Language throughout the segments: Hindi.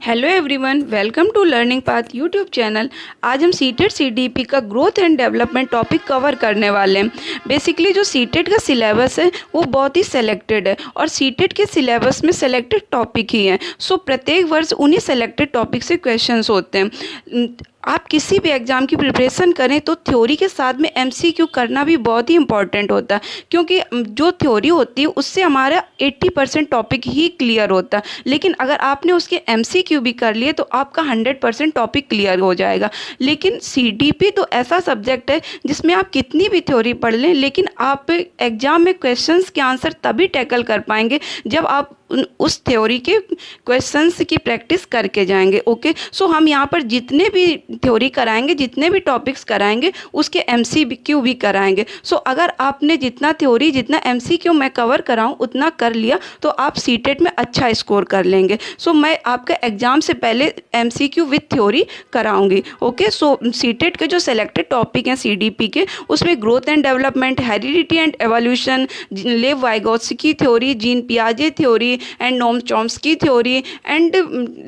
Hello everyone, welcome to learning path YouTube channel. आज हम सीटेट सीडीपी का growth and development topic cover करने वाले हैं। बेसिकली जो सीटेट का सिलेबस है वो बहुत ही सेलेक्टेड है और सीटेट के सिलेबस में सेलेक्टेड टॉपिक ही हैं। सो प्रत्येक वर्ष उन्हीं सेलेक्टेड टॉपिक से क्वेश्चंस होते हैं। आप किसी भी एग्ज़ाम की प्रिपरेशन करें तो थ्योरी के साथ में एमसीक्यू करना भी बहुत ही इम्पॉर्टेंट होता है, क्योंकि जो थ्योरी होती है उससे हमारा 80% टॉपिक ही क्लियर होता है। लेकिन अगर आपने उसके एमसीक्यू भी कर लिए तो आपका 100% टॉपिक क्लियर हो जाएगा। लेकिन सीडीपी तो ऐसा सब्जेक्ट है जिसमें आप कितनी भी थ्योरी पढ़ लें, लेकिन आप एग्ज़ाम में क्वेश्चंस के आंसर तभी टैकल कर पाएंगे जब आप उस थ्योरी के क्वेश्चंस की प्रैक्टिस करके जाएंगे। ओके, सो हम यहाँ पर जितने भी थ्योरी कराएंगे, जितने भी टॉपिक्स कराएंगे, उसके एमसीक्यू भी कराएंगे। सो अगर आपने जितना थ्योरी जितना एमसीक्यू मैं कवर कराऊँ उतना कर लिया तो आप सीटेट में अच्छा स्कोर कर लेंगे। सो मैं आपका एग्ज़ाम से पहले एमसीक्यू विथ थ्योरी कराऊंगी। ओके, सो सीटेट के जो सेलेक्टेड टॉपिक हैं सीडीपी के, उसमें growth and development, heredity and evolution, Lev Vygotsky theory, Jean पियाजे theory and Noam Chomsky theory and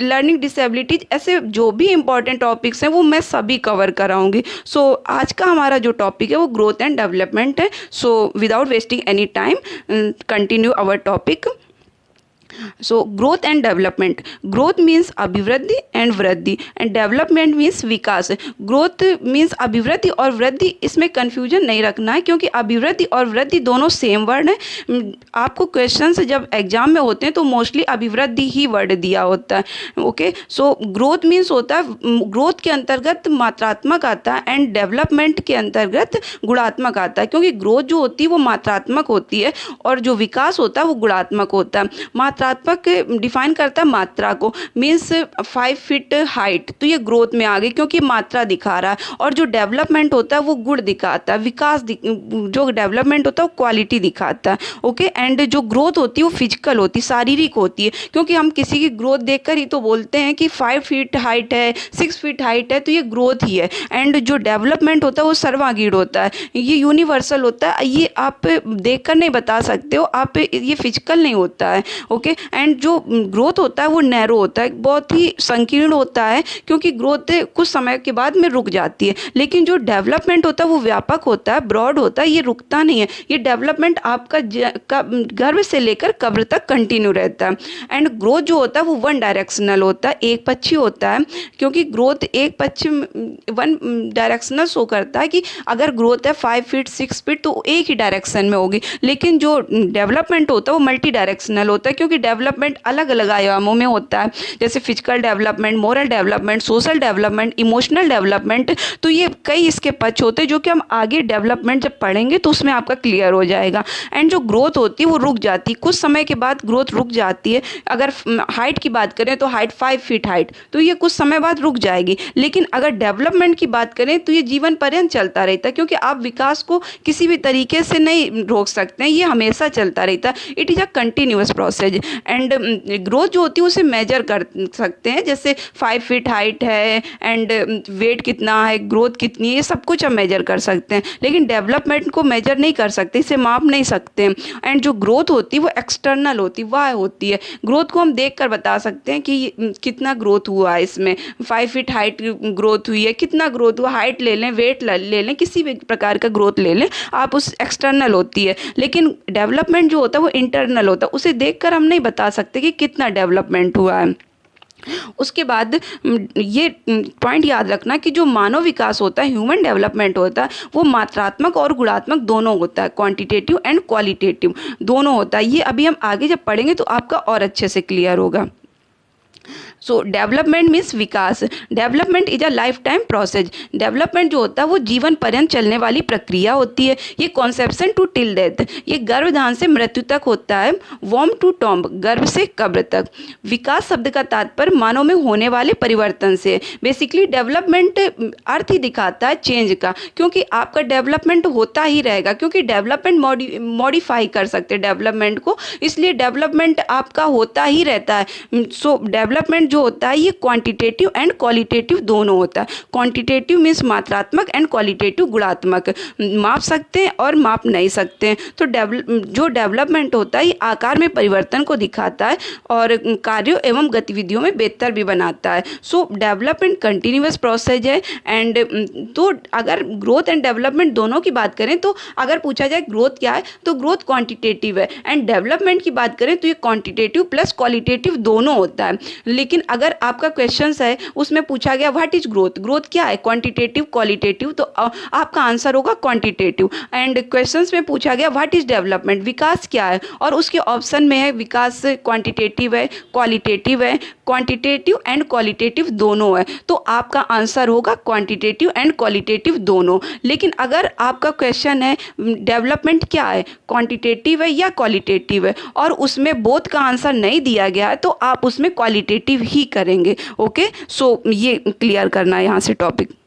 learning disabilities, ऐसे जो भी इंपॉर्टेंट टॉपिक्स हैं वो मैं सभी कवर कराऊंगी। सो आज का हमारा जो टॉपिक है वो ग्रोथ एंड डेवलपमेंट है। So without wasting any time, continue our topic. So growth and development, growth means अभिवृद्धि एंड वृद्धि एंड डेवलपमेंट मीन्स विकास। ग्रोथ मीन्स अभिवृद्धि और वृद्धि, इसमें कन्फ्यूजन नहीं रखना है, क्योंकि अभिवृद्धि और वृद्धि दोनों सेम वर्ड हैं। आपको क्वेश्चंस जब एग्जाम में होते हैं तो मोस्टली अभिवृद्धि ही वर्ड दिया होता है। ओके, सो ग्रोथ मीन्स होता है, ग्रोथ के अंतर्गत मात्रात्मक आता है एंड डेवलपमेंट के अंतर्गत गुणात्मक आता है, क्योंकि ग्रोथ जो होती है वो मात्रात्मक होती है और जो विकास होता है वो गुणात्मक होता है। मात्रात्मक डिफाइन करता है मात्रा को, मीन्स 5 फीट हाइट, तो ये ग्रोथ में आ गई क्योंकि मात्रा दिखा रहा है। और जो डेवलपमेंट होता है वो गुण दिखाता है, जो डेवलपमेंट होता है वो क्वालिटी दिखाता है। ओके, एंड जो ग्रोथ होती है वो फिजिकल होती है, शारीरिक होती है, क्योंकि हम किसी की ग्रोथ देखकर ही तो बोलते हैं कि 5 फीट हाइट है, 6 फीट हाइट है, तो ये ग्रोथ ही है। एंड जो डेवलपमेंट होता है वो सर्वांगीण होता है, ये यूनिवर्सल होता है, ये आप देखकर नहीं बता सकते हो, आप ये फिजिकल नहीं होता है। ओके, एंड जो ग्रोथ होता है वो नैरो होता है, बहुत ही संकीर्ण होता है, क्योंकि ग्रोथ कुछ समय के बाद में रुक जाती है। लेकिन जो डेवलपमेंट होता है वो व्यापक होता है, ब्रॉड होता है, ये रुकता नहीं है। ये डेवलपमेंट आपका गर्भ से लेकर कब्र तक कंटिन्यू रहता है। एंड ग्रोथ जो होता है वो वन डायरेक्शनल होता है, एक पक्षी होता है, क्योंकि ग्रोथ एक पक्ष वन डायरेक्शनल शो करता है कि अगर ग्रोथ है 5 फीट 6 फीट तो एक ही डायरेक्शन में होगी। लेकिन जो डेवलपमेंट होता है वो मल्टी डायरेक्शनल होता है, क्योंकि डेवलपमेंट अलग अलग आयामों में होता है, जैसे physical development, moral development, social development, emotional development. तो ये कई इसके पक्ष होते हैं जो कि हम आगे डेवलपमेंट जब पढ़ेंगे तो उसमें आपका क्लियर हो जाएगा। एंड जो ग्रोथ होती है वो रुक जाती है, कुछ समय के बाद ग्रोथ रुक जाती है। अगर हाइट की बात करें तो हाइट 5 फीट हाइट, तो ये कुछ समय बाद रुक जाएगी। लेकिन अगर डेवलपमेंट की बात करें तो ये जीवन पर्यंत चलता रहता है, क्योंकि आप विकास को किसी भी तरीके से नहीं रोक सकते हैं, ये हमेशा चलता रहता है। It is a continuous process. And growth जो होती है उसे मेजर कर सकते हैं, जैसे 5 फीट हाइट है एंड वेट कितना है, ग्रोथ कितनी है, ये सब कुछ हम मेजर कर सकते हैं। लेकिन डेवलपमेंट को मेजर नहीं कर सकते, इसे माप नहीं सकते। एंड जो ग्रोथ होती है वो एक्सटर्नल होती है, वह होती है। ग्रोथ को हम देख कर बता सकते हैं कि कितना ग्रोथ हुआ है, इसमें 5 फीट हाइट ग्रोथ हुई है, कितना ग्रोथ हुआ, हाइट ले लें, वेट ले लें, किसी भी प्रकार का ग्रोथ ले लें आप, उस एक्सटर्नल होती है। लेकिन डेवलपमेंट जो होता है वो इंटरनल होता है, उसे देखकर हम नहीं बता सकते कि कितना डेवलपमेंट हुआ है। उसके बाद ये पॉइंट याद रखना कि जो मानव विकास होता है, ह्यूमन डेवलपमेंट होता है, वो मात्रात्मक और गुणात्मक दोनों होता है, क्वांटिटेटिव एंड क्वालिटेटिव दोनों होता है। ये अभी हम आगे जब पढ़ेंगे तो आपका और अच्छे से क्लियर होगा। सो development means Vikas. Development is a life time process. Development जो होता है वो जीवन पर्यंत चलने वाली प्रक्रिया होती है। ये कॉन्सेप्शन टू टिल डेथ, ये गर्भधान से मृत्यु तक होता है। वॉर्म टू टॉम्ब, गर्भ से कब्र तक। विकास शब्द का तात्पर्य मानव में होने वाले परिवर्तन से। बेसिकली डेवलपमेंट अर्थ ही दिखाता है चेंज का, क्योंकि आपका डेवलपमेंट होता ही रहेगा, क्योंकि डेवलपमेंट मॉडिफाई कर सकते हैं डेवलपमेंट को, इसलिए डेवलपमेंट आपका होता ही रहता है। सो डेवलपमेंट जो होता है ये क्वांटिटेटिव एंड क्वालिटेटिव दोनों होता है। क्वांटिटेटिव मीन्स मात्रात्मक एंड क्वालिटेटिव गुणात्मक, माप सकते हैं और माप नहीं सकते हैं। तो जो डेवलपमेंट होता है ये आकार में परिवर्तन को दिखाता है और कार्यों एवं गतिविधियों में बेहतर भी बनाता है। सो डेवलपमेंट कंटिन्यूअस प्रोसेस है। एंड तो अगर ग्रोथ एंड डेवलपमेंट दोनों की बात करें तो अगर पूछा जाए ग्रोथ क्या है तो ग्रोथ क्वांटिटेटिव है, एंड डेवलपमेंट की बात करें तो ये क्वांटिटेटिव प्लस क्वालिटेटिव दोनों होता है। लेकिन अगर आपका क्वेश्चन है उसमें पूछा गया व्हाट इज ग्रोथ, ग्रोथ क्या है, क्वांटिटेटिव क्वालिटेटिव, तो आपका आंसर होगा क्वांटिटेटिव। एंड क्वेश्चंस में पूछा गया व्हाट इज डेवलपमेंट, विकास क्या है, और उसके ऑप्शन में है विकास क्वांटिटेटिव है, क्वालिटेटिव है, क्वांटिटेटिव एंड क्वालिटेटिव दोनों है, तो आपका आंसर होगा क्वांटिटेटिव एंड क्वालिटेटिव दोनों। लेकिन अगर आपका क्वेश्चन है डेवलपमेंट क्या है, क्वांटिटेटिव है या क्वालिटेटिव है, और उसमें बोथ का आंसर नहीं दिया गया है, तो आप उसमें क्वालिटेटिव ही करेंगे। ओके, सो ये क्लियर करना है यहाँ से टॉपिक।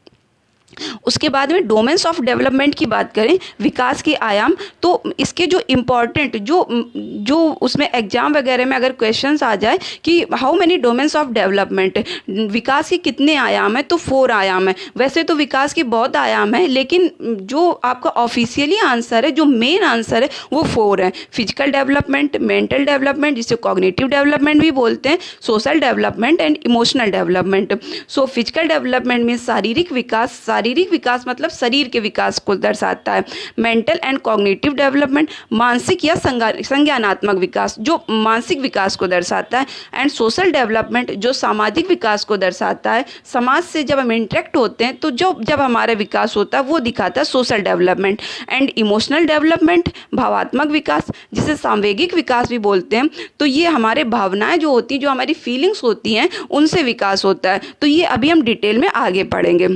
उसके बाद में डोमेन्स ऑफ डेवलपमेंट की बात करें, विकास के आयाम, तो इसके जो इम्पॉर्टेंट जो उसमें एग्जाम वगैरह में अगर क्वेश्चंस आ जाए कि how many domains of development, विकास के कितने आयाम है, तो 4 आयाम है। वैसे तो विकास के बहुत आयाम है, लेकिन जो आपका ऑफिशियली आंसर है, जो मेन आंसर है वो 4 है। फिजिकल डेवलपमेंट, मेंटल डेवलपमेंट जिसे कॉग्निटिव डेवलपमेंट भी बोलते हैं, social development and emotional development. So physical development में शारीरिक विकास मतलब शरीर के विकास को दर्शाता है। मेंटल एंड कॉग्निटिव डेवलपमेंट मानसिक या संज्ञानात्मक विकास, जो मानसिक विकास को दर्शाता है। एंड सोशल डेवलपमेंट जो सामाजिक विकास को दर्शाता है, समाज से जब हम इंटरेक्ट होते हैं तो जब हमारा विकास होता है वो दिखाता है social development. And emotional development भावात्मक विकास जिसे सांवेगिक विकास भी बोलते हैं, तो ये हमारे भावनाएं जो होती हैं, जो हमारी फीलिंग्स होती हैं, उनसे विकास होता है। तो ये अभी हम डिटेल में आगे पढ़ेंगे।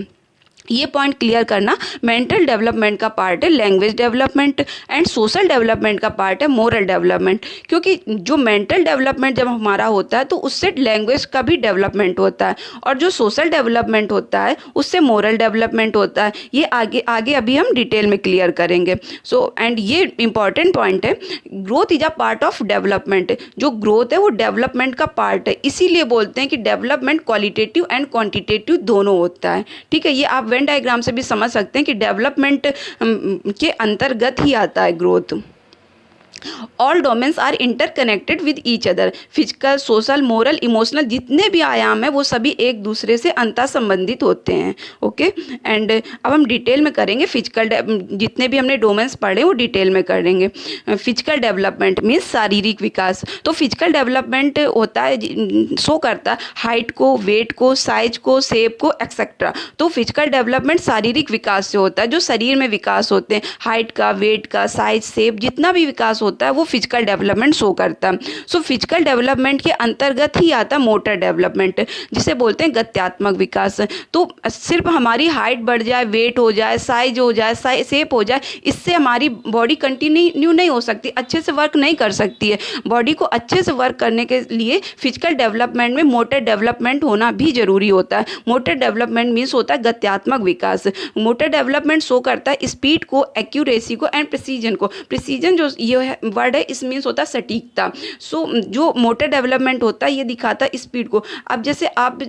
ये पॉइंट क्लियर करना, मेंटल डेवलपमेंट का पार्ट है language development, and social development का पार्ट है मोरल डेवलपमेंट। क्योंकि जो मेंटल डेवलपमेंट जब हमारा होता है तो उससे लैंग्वेज का भी डेवलपमेंट होता है, और जो सोशल डेवलपमेंट होता है उससे मोरल डेवलपमेंट होता है। ये आगे अभी हम डिटेल में क्लियर करेंगे। सो एंड ये इंपॉर्टेंट पॉइंट है, growth is a part of development. जो ग्रोथ है वो डेवलपमेंट का पार्ट है, इसीलिए बोलते हैं कि डेवलपमेंट क्वालिटेटिव एंड क्वांटिटेटिव दोनों होता है। ठीक है, ये आप डायग्राम से भी समझ सकते हैं कि डेवलपमेंट के अंतर्गत ही आता है growth. All domains are interconnected with each other, physical, social, moral, emotional जितने भी आयाम हैं वो सभी एक दूसरे से अंतर संबंधित होते हैं। ओके, एंड अब हम डिटेल में करेंगे फिजिकल, जितने भी हमने डोमेन्स पढ़े वो डिटेल में करेंगे। फिजिकल डेवलपमेंट मीन्स शारीरिक विकास। तो फिजिकल डेवलपमेंट होता है, शो करता है हाइट को, वेट को, साइज को, शेप को एक्सेट्रा। तो फिजिकल डेवलपमेंट शारीरिक विकास से होता है, जो शरीर में विकास होते हैं, हाइट का, वेट का, साइज, शेप जितना भी विकास होता है वो फिजिकल डेवलपमेंट शो करता है। सो फिजिकल डेवलपमेंट के अंतर्गत ही आता है मोटर डेवलपमेंट, जिसे बोलते हैं गत्यात्मक विकास। तो सिर्फ हमारी हाइट बढ़ जाए, वेट हो जाए, साइज हो जाए, शेप हो जाए, इससे हमारी बॉडी कंटिन्यू नहीं हो सकती, अच्छे से वर्क नहीं कर सकती है। बॉडी को अच्छे से वर्क करने के लिए फिजिकल डेवलपमेंट में मोटर डेवलपमेंट होना भी जरूरी होता है। मोटर डेवलपमेंट मीन्स होता है गत्यात्मक विकास। मोटर डेवलपमेंट शो करता है स्पीड को, एक्यूरेसी को एंड प्रिसीजन को। प्रिसीजन जो ये वर्ड है इस मीन्स होता है सटीकता। सो जो मोटर डेवलपमेंट होता है ये दिखाता है स्पीड को। अब जैसे आप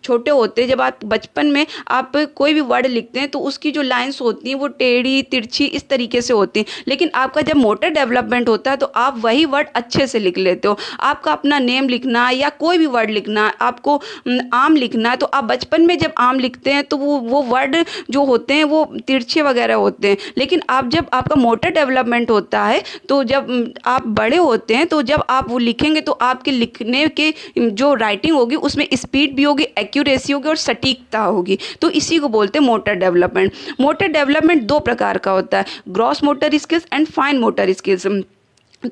छोटे होते, जब आप बचपन में आप कोई भी वर्ड लिखते हैं तो उसकी जो लाइंस होती हैं वो टेढ़ी तिरछी इस तरीके से होती हैं, लेकिन आपका जब मोटर डेवलपमेंट होता है तो आप वही वर्ड अच्छे से लिख लेते हो। आपका अपना नेम लिखना या कोई भी वर्ड लिखना, आपको आम लिखना है, तो आप बचपन में जब आम लिखते हैं तो वो वर्ड जो होते हैं वो तिरछे वगैरह होते हैं, लेकिन आप जब आपका मोटर डेवलपमेंट होता है तो जब आप बड़े होते हैं तो जब आप वो लिखेंगे तो आपके लिखने के जो राइटिंग होगी उसमें स्पीड भी होगी, एक्यूरेसी होगी और सटीकता होगी। तो इसी को बोलते हैं मोटर डेवलपमेंट। मोटर डेवलपमेंट 2 प्रकार का होता है, gross motor skills and fine motor skills.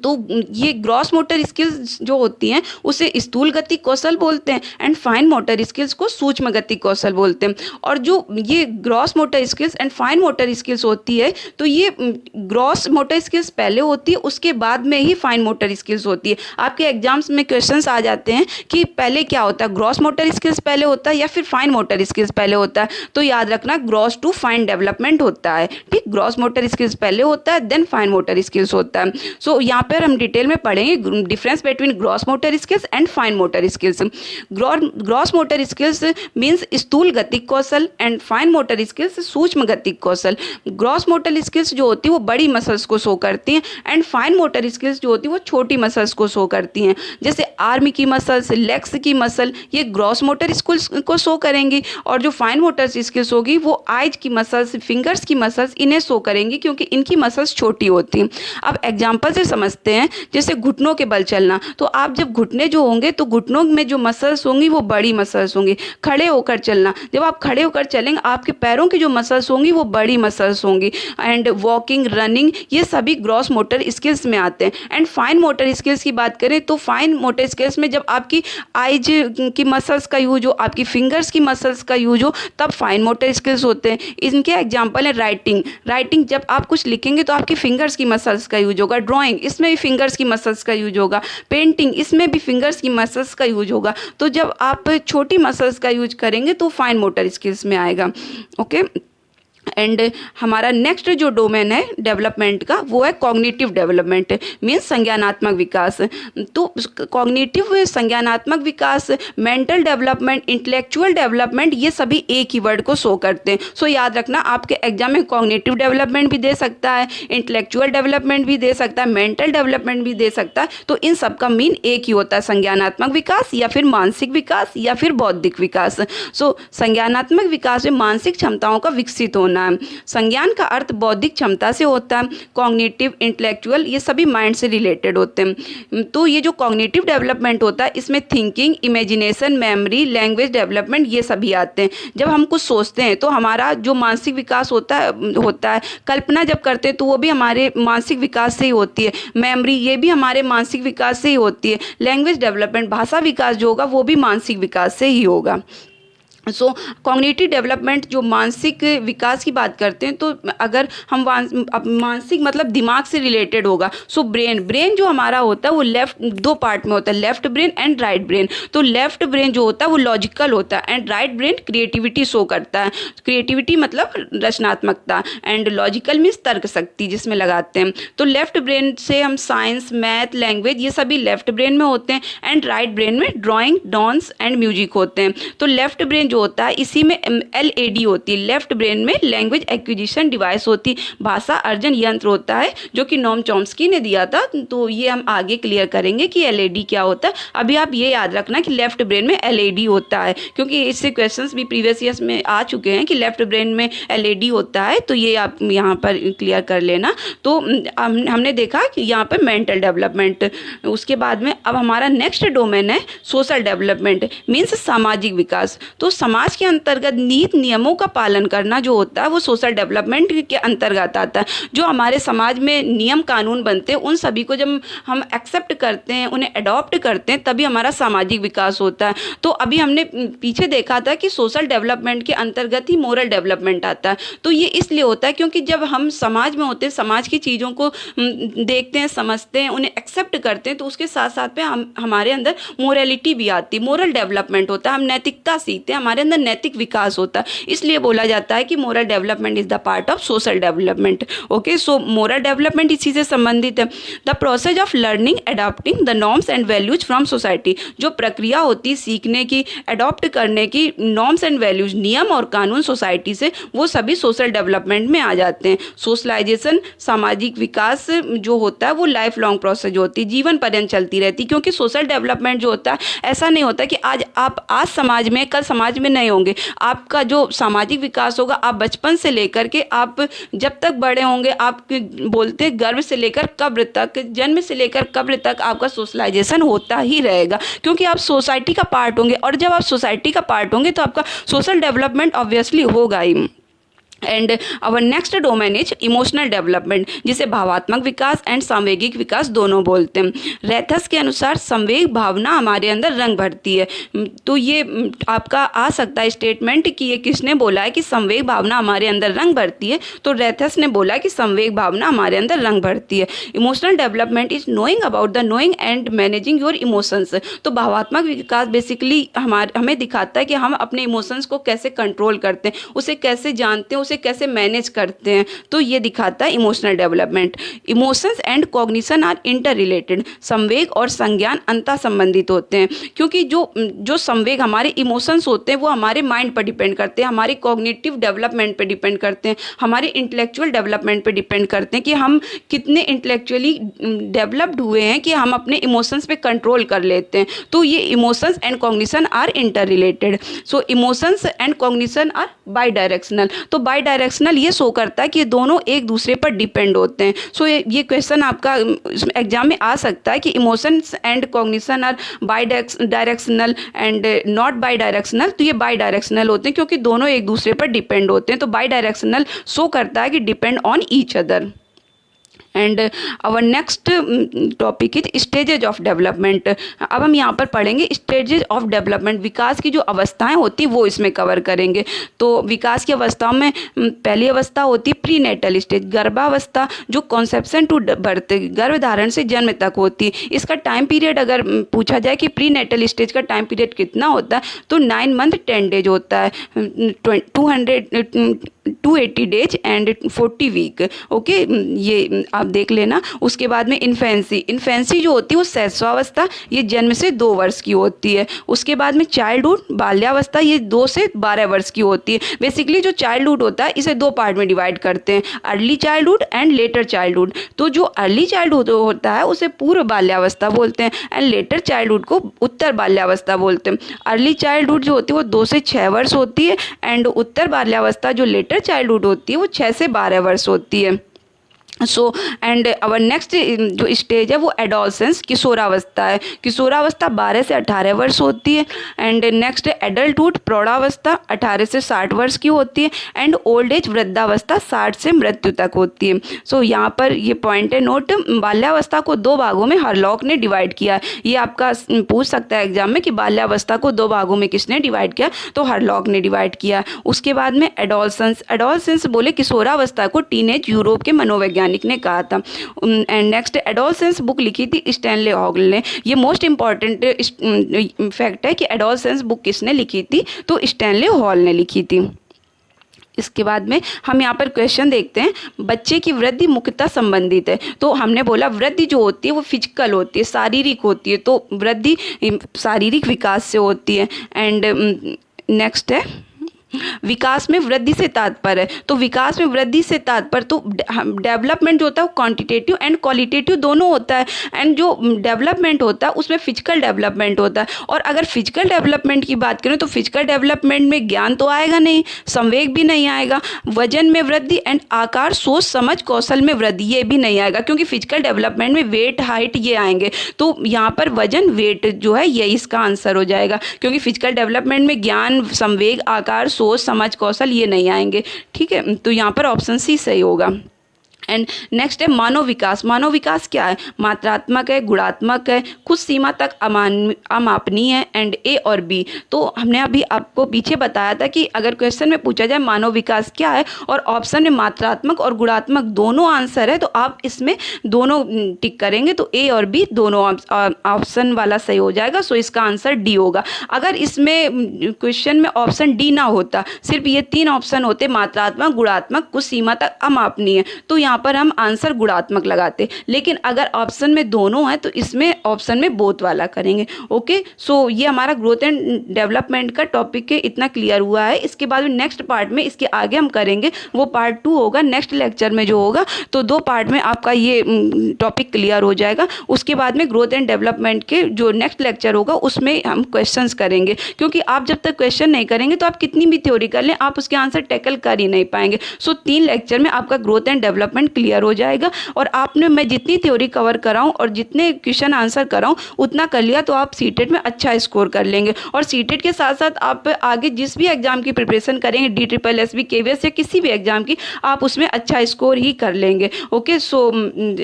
तो ये ग्रॉस मोटर स्किल्स जो होती हैं उसे स्थूल गति कौशल बोलते हैं, एंड फाइन मोटर स्किल्स को सूक्ष्म गति कौशल बोलते हैं। और जो ये gross motor skills and fine motor skills होती है तो ये ग्रॉस मोटर स्किल्स पहले होती है, उसके बाद में ही फाइन मोटर स्किल्स होती है। आपके एग्जाम्स में क्वेश्चंस आ जाते हैं कि पहले क्या होता है, ग्रॉस मोटर स्किल्स पहले होता है या फिर फाइन मोटर स्किल्स पहले होता है। तो याद रखना ग्रॉस टू फाइन डेवलपमेंट होता है। ठीक, ग्रॉस मोटर स्किल्स पहले होता है, देन फाइन मोटर स्किल्स होता है। सो यहाँ पर हम डिटेल में पढ़ेंगे difference between gross motor skills and fine motor skills. Gross motor skills means स्थूल गतिक कौशल एंड फाइन मोटर स्किल्स सूक्ष्म गतिक कौशल। ग्रॉस मोटर स्किल्स जो होती है वो बड़ी मसल्स को शो करती हैं एंड फाइन मोटर स्किल्स जो होती है वो छोटी मसल्स को शो करती हैं। जैसे आर्म की मसल्स, लेग्स की मसल, ये ग्रॉस मोटर स्किल्स को शो करेंगी, और जो फाइन मोटर स्किल्स होगी वो आइज की मसल्स, फिंगर्स की मसल्स, इन्हें शो करेंगी क्योंकि इनकी मसल्स छोटी होती हैं। अब एग्जाम्पल से समझते हैं, जैसे घुटनों के बल चलना, तो आप जब घुटने जो होंगे तो घुटनों में जो मसल्स होंगी वो बड़ी मसल्स होंगी। खड़े होकर चलना, जब आप खड़े होकर चलेंगे आपके पैरों की जो मसल्स होंगी वो बड़ी मसल्स होंगी। एंड वॉकिंग, रनिंग, ये सभी ग्रॉस मोटर स्किल्स में आते हैं। एंड फाइन मोटर स्किल्स की बात करें तो फाइन मोटर स्किल्स में जब आपकी आइज की मसल्स का यूज हो, आपकी फिंगर्स की मसल्स का यूज हो, तब फाइन मोटर स्किल्स होते हैं। इनके एग्जांपल है राइटिंग, जब आप कुछ लिखेंगे तो आपकी फिंगर्स की मसल्स का यूज होगा। ड्राइंग, इसमें भी फिंगर्स की मसल्स का यूज होगा। पेंटिंग, इसमें भी फिंगर्स की मसल्स का यूज होगा। तो जब आप छोटी मसल्स का यूज करेंगे तो फाइन मोटर स्किल्स में आएगा। ओके, एंड हमारा नेक्स्ट जो डोमेन है डेवलपमेंट का वो है कॉग्निटिव डेवलपमेंट, मीन्स संज्ञानात्मक विकास। तो कॉग्निटिव संज्ञानात्मक विकास, मेंटल डेवलपमेंट, इंटेलेक्चुअल डेवलपमेंट, ये सभी एक ही वर्ड को शो करते हैं। सो याद रखना, आपके एग्जाम में कॉग्निटिव डेवलपमेंट भी दे सकता है, इंटेलेक्चुअल डेवलपमेंट भी दे सकता है, मेंटल डेवलपमेंट भी दे सकता है। तो इन सब का मीन एक ही होता है, संज्ञानात्मक विकास या फिर मानसिक विकास या फिर बौद्धिक विकास। सो संज्ञानात्मक विकास में मानसिक क्षमताओं का विकसित होना है। संज्ञान का अर्थ बौद्धिक क्षमता से होता है। कॉग्निटिव, इंटेलेक्चुअल, ये सभी माइंड से रिलेटेड होते हैं। तो ये जो कॉग्निटिव डेवलपमेंट होता है इसमें thinking, imagination, memory, language development, ये सभी आते हैं। जब हम कुछ सोचते हैं तो हमारा जो मानसिक विकास होता है, कल्पना जब करते हैं तो वो भी हमारे मानसिक विकास से ही होती है। मेमोरी, ये भी हमारे मानसिक विकास से ही होती है। लैंग्वेज डेवलपमेंट, भाषा विकास जो होगा वो भी मानसिक विकास से ही होगा। सो कॉग्निटिव डेवलपमेंट जो मानसिक विकास की बात करते हैं, तो अगर हम मानसिक मतलब दिमाग से रिलेटेड होगा। सो ब्रेन जो हमारा होता है वो दो पार्ट में होता है, left brain and right brain. तो लेफ्ट ब्रेन जो होता है वो लॉजिकल होता है and right brain creativity show करता है। क्रिएटिविटी मतलब रचनात्मकता, एंड लॉजिकल मीन्स तर्क शक्ति जिसमें लगाते हैं। तो लेफ्ट ब्रेन से हम साइंस, मैथ, लैंग्वेज, ये सभी लेफ्ट ब्रेन में होते हैं। एंड राइट ब्रेन में ड्राइंग, डांस एंड म्यूजिक होते हैं। तो लेफ्ट ब्रेन जो होता है इसी में LAD होती है, लेफ्ट ब्रेन में लैंग्वेज एक्विजिशन डिवाइस होती है, भाषा अर्जन यंत्र होता है, जो कि नोम चॉम्स्की ने दिया था। तो ये हम आगे क्लियर करेंगे कि LAD क्या होता है। अभी आप ये याद रखना कि लेफ्ट ब्रेन में LAD होता है, क्योंकि इससे क्वेश्चंस भी प्रीवियस ईयर्स में आ चुके हैं कि लेफ्ट ब्रेन में LAD होता है। तो ये आप यहाँ पर क्लियर कर लेना। तो हमने देखा कि यहाँ पर मेंटल डेवलपमेंट, उसके बाद में अब हमारा नेक्स्ट डोमेन है सोशल डेवलपमेंट, मीन्स सामाजिक विकास। तो समाज के अंतर्गत नीति नियमों का पालन करना जो होता है वो सोशल डेवलपमेंट के अंतर्गत आता है। जो हमारे समाज में नियम कानून बनते हैं उन सभी को जब हम एक्सेप्ट करते हैं, उन्हें अडॉप्ट करते हैं, तभी हमारा सामाजिक विकास होता है। तो अभी हमने पीछे देखा था कि सोशल डेवलपमेंट के अंतर्गत ही मोरल डेवलपमेंट आता है। तो ये इसलिए होता है क्योंकि जब हम समाज में होते हैं, समाज की चीज़ों को देखते हैं, समझते हैं, उन्हें एक्सेप्ट करते हैं, तो उसके साथ साथ में हमारे अंदर मोरलिटी भी आती है, मोरल डेवलपमेंट होता है, हम नैतिकता सीखते हैं, हमारे अंदर नैतिक विकास होता है। इसलिए बोला जाता है कि moral development is the part of social development. Okay, so moral development इसी से संबंधित है। The process of learning, adopting the norms and values from society, जो प्रक्रिया होती है सीखने की, अडॉप्ट करने की, नॉर्म्स एंड वैल्यूज, नियम और कानून सोसाइटी से, वो सभी सोशल डेवलपमेंट में आ जाते हैं। सोशलाइजेशन, सामाजिक विकास जो होता है वो लाइफ लॉन्ग प्रोसेस होती है, जीवन पर्यंत चलती रहती है। क्योंकि सोशल डेवलपमेंट जो होता है ऐसा नहीं होता कि आज समाज में, कल समाज में नहीं होंगे। आपका जो सामाजिक विकास होगा, आप बचपन से लेकर के आप जब तक बड़े होंगे, आप बोलते गर्भ से लेकर कब्र तक, जन्म से लेकर कब्र तक आपका सोशलाइजेशन होता ही रहेगा, क्योंकि आप सोसाइटी का पार्ट होंगे। और जब आप सोसाइटी का पार्ट होंगे तो आपका सोशल डेवलपमेंट ऑब्वियसली होगा ही। And our next domain is emotional development, जिसे भावात्मक विकास एंड सांवेगिक विकास दोनों बोलते हैं। रेथस के अनुसार संवेग भावना हमारे अंदर रंग भरती है। तो ये आपका आ सकता है स्टेटमेंट कि ये किसने बोला है कि संवेग भावना हमारे अंदर रंग भरती है। तो रेथस ने बोला कि संवेग भावना हमारे अंदर रंग भरती है। Emotional development is knowing about the knowing and managing your emotions. तो भावात्मक विकास बेसिकली हमें दिखाता है कि हम अपने इमोशंस को कैसे कंट्रोल करते हैं, उसे कैसे जानते हैं, उसे कैसे मैनेज करते हैं, तो ये दिखाता है emotional development. Emotions and cognition are interrelated, संवेग और संज्ञान अंतर संबंधित होते हैं, क्योंकि जो संवेग हमारे इमोशंस होते हैं वो हमारे माइंड पर डिपेंड करते हैं, हमारे कॉग्निटिव डेवलपमेंट पे डिपेंड करते हैं, हमारे इंटेलेक्चुअल डेवलपमेंट पे डिपेंड करते हैं कि हम कितने इंटेलेक्चुअली डेवलप्ड हुए हैं कि हम अपने इमोशंस पे कंट्रोल कर लेते हैं। तो ये emotions and cognition are interrelated. So emotions and cognition are bidirectional. तो बाई डायरेक्शनल ये शो करता है कि ये दोनों एक दूसरे पर डिपेंड होते हैं। सो ये क्वेश्चन आपका एग्जाम में आ सकता है कि emotions and cognition are bidirectional and not bidirectional. तो ये बाई डायरेक्शनल होते हैं क्योंकि दोनों एक दूसरे पर डिपेंड होते हैं। तो बाई डायरेक्शनल शो करता है कि depend on each other. And our next topic is stages of development. अब हम यहाँ पर पढ़ेंगे स्टेजेज ऑफ डेवलपमेंट, विकास की जो अवस्थाएं होती वो इसमें कवर करेंगे। तो विकास की अवस्थाओं में पहली अवस्था होती है प्री नेटल स्टेज, गर्भावस्था, जो कॉन्सेप्शन टू बर्थ, गर्भधारण से जन्म तक होती है। इसका टाइम पीरियड अगर पूछा जाए कि प्री नेटल स्टेज का टाइम पीरियड कितना होता है, तो 9 मंथ 10 डेज होता है, 280 डेज एंड 40 वीक। ओके, ये आप देख लेना। उसके बाद में इन्फेंसी जो होती है वो शैशवावस्था, ये जन्म से 2 वर्ष की होती है। उसके बाद में चाइल्डहुड, बाल्यावस्था, ये 2 से 12 वर्ष की होती है। बेसिकली जो चाइल्डहुड होता है इसे 2 पार्ट में डिवाइड करते हैं, early childhood and later childhood. तो जो अर्ली चाइल्डहुड होता है उसे पूर्व बाल्यावस्था बोलते हैं एंड लेटर चाइल्डहुड को उत्तर बाल्यावस्था बोलते हैं। अर्ली चाइल्डहुड जो होती है वो 2 से 6 वर्ष होती है एंड उत्तर बाल्यावस्था जो लेटर चाइल्डहुड होती है वो 6 से 12 वर्ष होती है। सो एंड आवर नेक्स्ट जो स्टेज है वो एडोलसेंस, किशोरावस्था है। किशोरावस्था 12 से 18 वर्ष होती है एंड नेक्स्ट एडल्टहुड, प्रौढ़ावस्था 18 से 60 वर्ष की होती है एंड ओल्ड एज, वृद्धावस्था 60 से मृत्यु तक होती है। सो यहाँ पर ये पॉइंट है नोट, बाल्यावस्था को 2 भागों में हरलॉक ने डिवाइड किया है। ये आपका पूछ सकता है एग्जाम में कि बाल्यावस्था को 2 भागों में किसने डिवाइड किया, तो हरलॉक ने डिवाइड किया। उसके बाद में एडोलसेंस बोले किशोरावस्था को टीनेज यूरोप के मनोवैज्ञानिक ने कहा था। एंड नेक्स्ट एडोलसेंस बुक लिखी थी स्टैनले हॉल ने। ये मोस्ट इंपॉर्टेंट फैक्ट है कि एडोलसेंस बुक किसने लिखी थी, तो स्टैनले हॉल ने लिखी थी। इसके बाद में हम यहाँ पर क्वेश्चन देखते हैं, बच्चे की वृद्धि मुख्यतः संबंधित है। तो हमने बोला वृद्धि जो होती है वो फिजिकल होती है, शारीरिक होती है, तो वृद्धि शारीरिक विकास से होती है। एंड नेक्स्ट है विकास में वृद्धि से तात्पर्य है। तो विकास में वृद्धि से तात्पर्य, तो डेवलपमेंट जो होता है वो क्वांटिटेटिव एंड क्वालिटेटिव दोनों होता है एंड जो डेवलपमेंट होता है उसमें फिजिकल डेवलपमेंट होता है। और अगर फिजिकल डेवलपमेंट की बात करें तो फिजिकल डेवलपमेंट में ज्ञान तो आएगा नहीं, संवेग भी नहीं आएगा, वजन में वृद्धि एंड आकार, सोच समझ, कौशल में वृद्धि ये भी नहीं आएगा, क्योंकि फिजिकल डेवलपमेंट में वेट, हाइट ये आएंगे। तो यहाँ पर वजन, वेट जो है ये इसका आंसर हो जाएगा, क्योंकि फिजिकल डेवलपमेंट में ज्ञान, संवेग, आकार, सोच समझ, कौशल ये नहीं आएंगे। ठीक है, तो यहाँ पर ऑप्शन सी सही होगा। एंड नेक्स्ट है मानव विकास। मानव विकास क्या है, मात्रात्मक है, गुणात्मक है, कुछ सीमा तक अमापनीय है एंड ए और बी। तो हमने अभी आपको पीछे बताया था कि अगर क्वेश्चन में पूछा जाए मानव विकास क्या है और ऑप्शन में मात्रात्मक और गुणात्मक दोनों आंसर है, तो आप इसमें दोनों टिक करेंगे तो ए और बी दोनों ऑप्शन वाला सही हो जाएगा। सो इसका आंसर डी होगा। अगर इसमें क्वेश्चन में ऑप्शन डी ना होता, सिर्फ ये 3 ऑप्शन होते, मात्रात्मक, गुणात्मक, कुछ सीमा तक अमापनीय, तो यहाँ पर हम आंसर गुणात्मक लगाते। लेकिन अगर ऑप्शन में दोनों है तो इसमें ऑप्शन में बोथ वाला करेंगे। ओके, सो ये हमारा ग्रोथ एंड डेवलपमेंट का टॉपिक है, इतना क्लियर हुआ है। इसके बाद में नेक्स्ट पार्ट में इसके आगे हम करेंगे, वो पार्ट 2 होगा नेक्स्ट लेक्चर में जो होगा। तो 2 पार्ट में आपका ये टॉपिक क्लियर हो जाएगा। उसके बाद में ग्रोथ एंड डेवलपमेंट के जो नेक्स्ट लेक्चर होगा उसमें हम क्वेश्चंस करेंगे, क्योंकि आप जब तक क्वेश्चन नहीं करेंगे तो आप कितनी भी थ्योरी कर लें, आप उसके आंसर टैकल कर ही नहीं पाएंगे। सो 3 लेक्चर में आपका ग्रोथ एंड डेवलपमेंट क्लियर हो जाएगा। और आपने, मैं जितनी थ्योरी कवर कराऊं और जितने क्वेश्चन आंसर कराऊं उतना कर लिया तो आप सीटेट में अच्छा स्कोर कर लेंगे। और सीटेट के साथ साथ आप आगे जिस भी एग्जाम की प्रिपरेशन करेंगे, DSSB, KVS या किसी भी एग्जाम की, आप उसमें अच्छा स्कोर ही कर लेंगे। Okay, so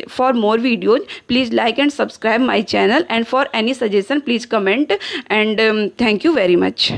for more videos please like and subscribe my channel and for any suggestion please comment and thank you very much.